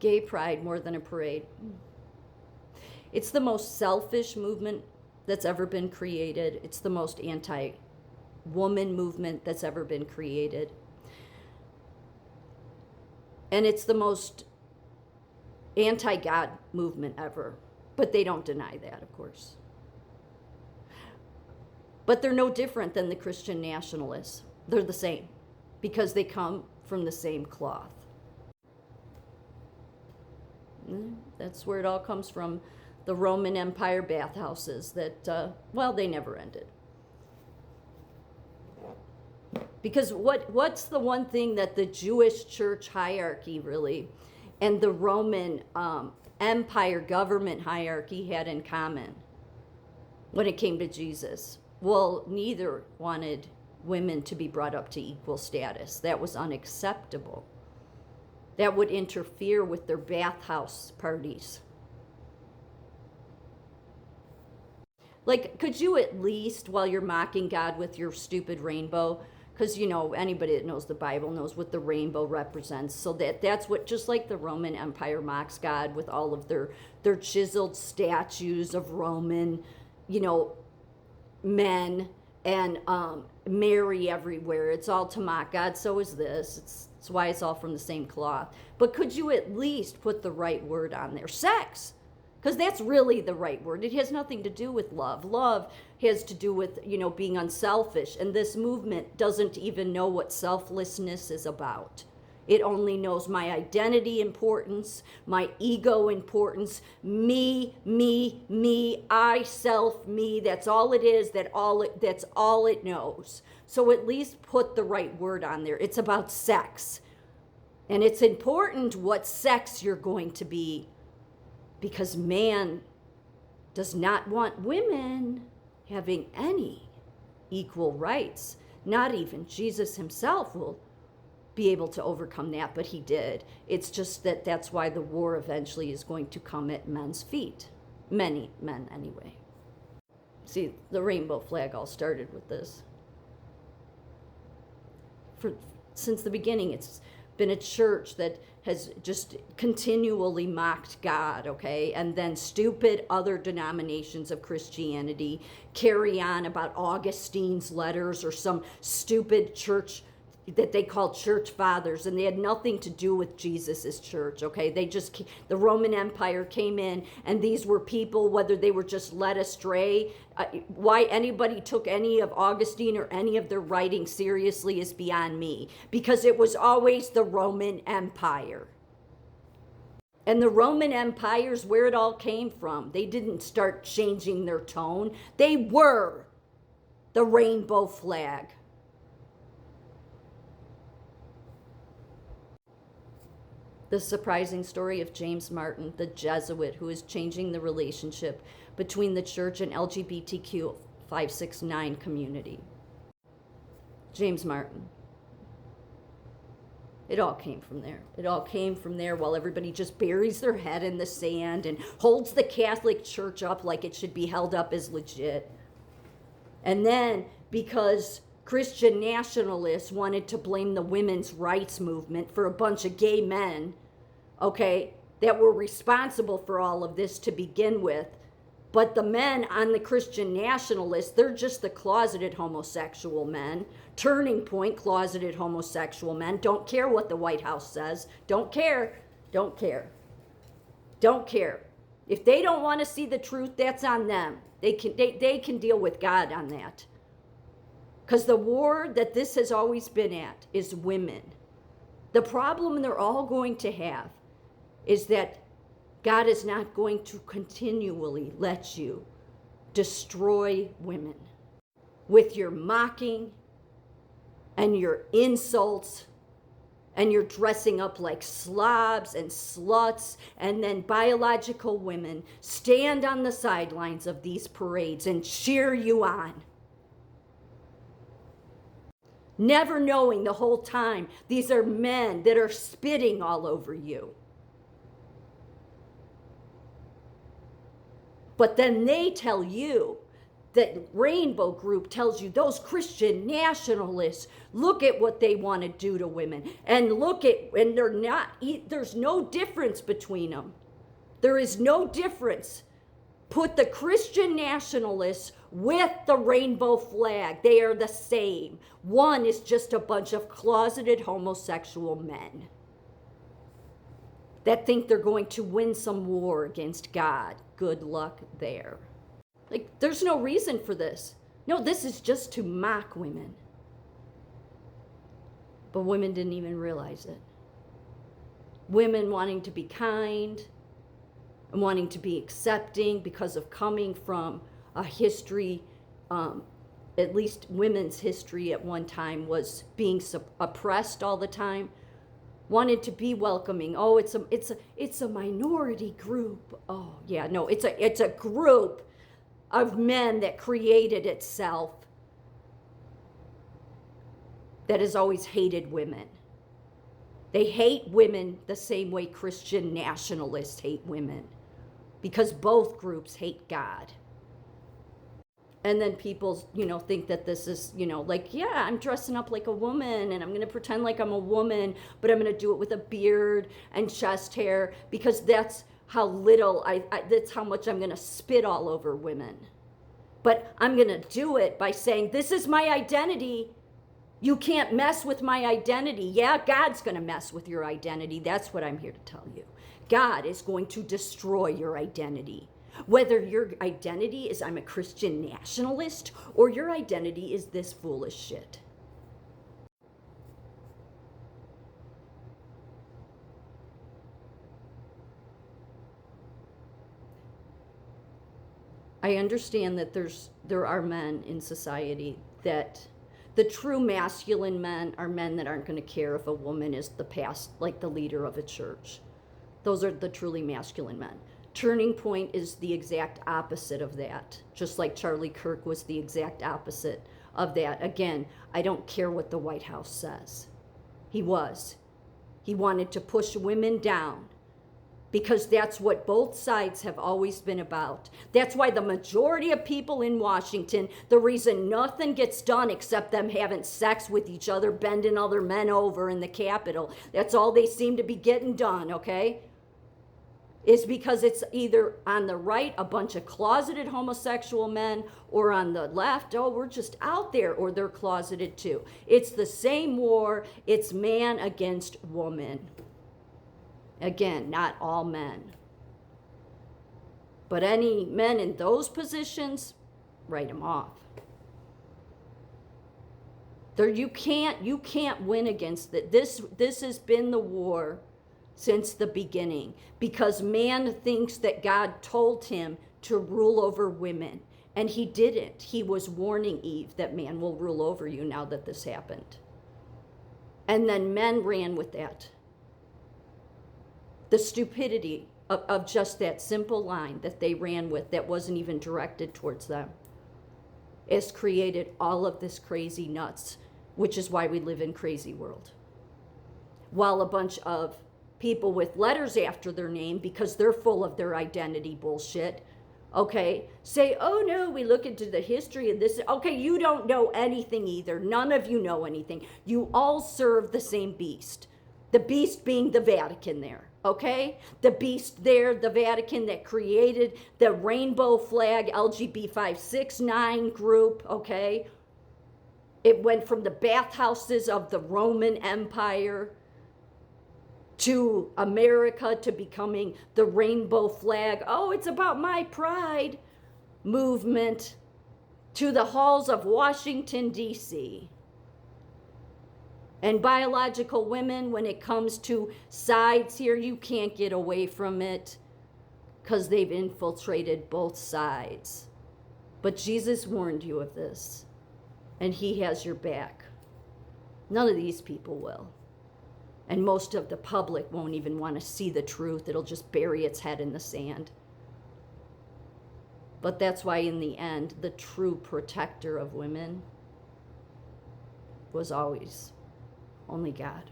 Gay pride more than a parade. It's the most selfish movement that's ever been created. It's the most anti-woman movement that's ever been created. And it's the most anti-God movement ever. But they don't deny that, of course. But they're no different than the Christian nationalists. They're the same because they come from the same cloth. That's where it all comes from. The Roman Empire bathhouses that, they never ended. Because what's the one thing that the Jewish church hierarchy really and the Roman Empire government hierarchy had in common when it came to Jesus? Well, neither wanted women to be brought up to equal status. That was unacceptable. That would interfere with their bathhouse parties. Like, could you at least, while you're mocking God with your stupid rainbow, because, anybody that knows the Bible knows what the rainbow represents. So that's what, just like the Roman Empire mocks God with all of their chiseled statues of Roman, men and Mary everywhere. It's all to mock God. So is this. It's why it's all from the same cloth. But could you at least put the right word on there? Sex. Because that's really the right word. It has nothing to do with love. Love has to do with, being unselfish. And this movement doesn't even know what selflessness is about. It only knows my identity importance, my ego importance, me, I, self, me. That's all it is. That's all it knows. So at least put the right word on there. It's about sex. And it's important what sex you're going to be. Because man does not want women having any equal rights. Not even Jesus himself will be able to overcome that, but he did. It's just that's why the war eventually is going to come at men's feet. Many men, anyway. See, the rainbow flag all started with this. Since the beginning, it's been a church that has just continually mocked God, okay? And then stupid other denominations of Christianity carry on about Augustine's letters or some stupid church that they called church fathers, and they had nothing to do with Jesus's church, okay? The Roman Empire came in, and these were people, whether they were just led astray, why anybody took any of Augustine or any of their writing seriously is beyond me, because it was always the Roman Empire. And the Roman Empire's where it all came from. They didn't start changing their tone. They were the rainbow flag. The surprising story of James Martin, the Jesuit, who is changing the relationship between the church and LGBTQ 569 community. James Martin. It all came from there. It all came from there while everybody just buries their head in the sand and holds the Catholic Church up like it should be held up as legit. And then, because Christian nationalists wanted to blame the women's rights movement for a bunch of gay men, okay, that were responsible for all of this to begin with. But the men on the Christian nationalists, they're just the closeted homosexual men. Turning Point, closeted homosexual men. Don't care what the White House says. Don't care. Don't care. Don't care. If they don't want to see the truth, that's on them. They can deal with God on that. Because the war that this has always been at is women. The problem they're all going to have is that God is not going to continually let you destroy women with your mocking and your insults and your dressing up like slobs and sluts, and then biological women stand on the sidelines of these parades and cheer you on. Never knowing the whole time these are men that are spitting all over you. But then they tell you that rainbow group tells you those Christian nationalists, look at what they want to do to women. And there's no difference between them. There is no difference. Put the Christian nationalists with the rainbow flag. They are the same. One is just a bunch of closeted homosexual men that think they're going to win some war against God. Good luck there. Like, there's no reason for this. No, this is just to mock women. But women didn't even realize it. Women wanting to be kind and wanting to be accepting because of coming from a history, at least women's history at one time was being oppressed all the time, wanted to be welcoming. Oh, it's a minority group. Oh, yeah, no, it's a group of men that created itself that has always hated women. They hate women the same way Christian nationalists hate women, because both groups hate God. And then people, think that this is, like, yeah, I'm dressing up like a woman and I'm going to pretend like I'm a woman, but I'm going to do it with a beard and chest hair, because that's how little that's how much I'm going to spit all over women. But I'm going to do it by saying, this is my identity. You can't mess with my identity. Yeah, God's going to mess with your identity. That's what I'm here to tell you. God is going to destroy your identity. Whether your identity is I'm a Christian nationalist or your identity is this foolish shit. I understand that there are men in society that the true masculine men are men that aren't going to care if a woman is the leader of a church. Those are the truly masculine men. Turning Point is the exact opposite of that, just like Charlie Kirk was the exact opposite of that. Again, I don't care what the White House says. He wanted to push women down, because that's what both sides have always been about. That's why the majority of people in Washington, the reason nothing gets done except them having sex with each other, bending other men over in the Capitol, that's all they seem to be getting done, okay? Is because it's either on the right, a bunch of closeted homosexual men, or on the left, oh, we're just out there, or they're closeted too. It's the same war. It's man against woman. Again, not all men. But any men in those positions, write them off. You can't win against it. This has been the war since the beginning, because man thinks that God told him to rule over women, and he didn't. He was warning Eve that man will rule over you now that this happened. And then men ran with that. The stupidity of just that simple line that they ran with, that wasn't even directed towards them, has created all of this crazy nuts, which is why we live in crazy world. While a bunch of people with letters after their name, because they're full of their identity bullshit, okay, say, oh no, we look into the history of this. Okay, you don't know anything either. None of you know anything. You all serve the same beast. The beast being the Vatican there. Okay? The beast there, the Vatican that created the rainbow flag LGB 569 group, okay? It went from the bathhouses of the Roman Empire to America to becoming the rainbow flag. Oh, it's about my pride movement to the halls of Washington, D.C. And biological women, when it comes to sides here, you can't get away from it because they've infiltrated both sides. But Jesus warned you of this, and he has your back. None of these people will. And most of the public won't even want to see the truth. It'll just bury its head in the sand. But that's why in the end, the true protector of women was always only God.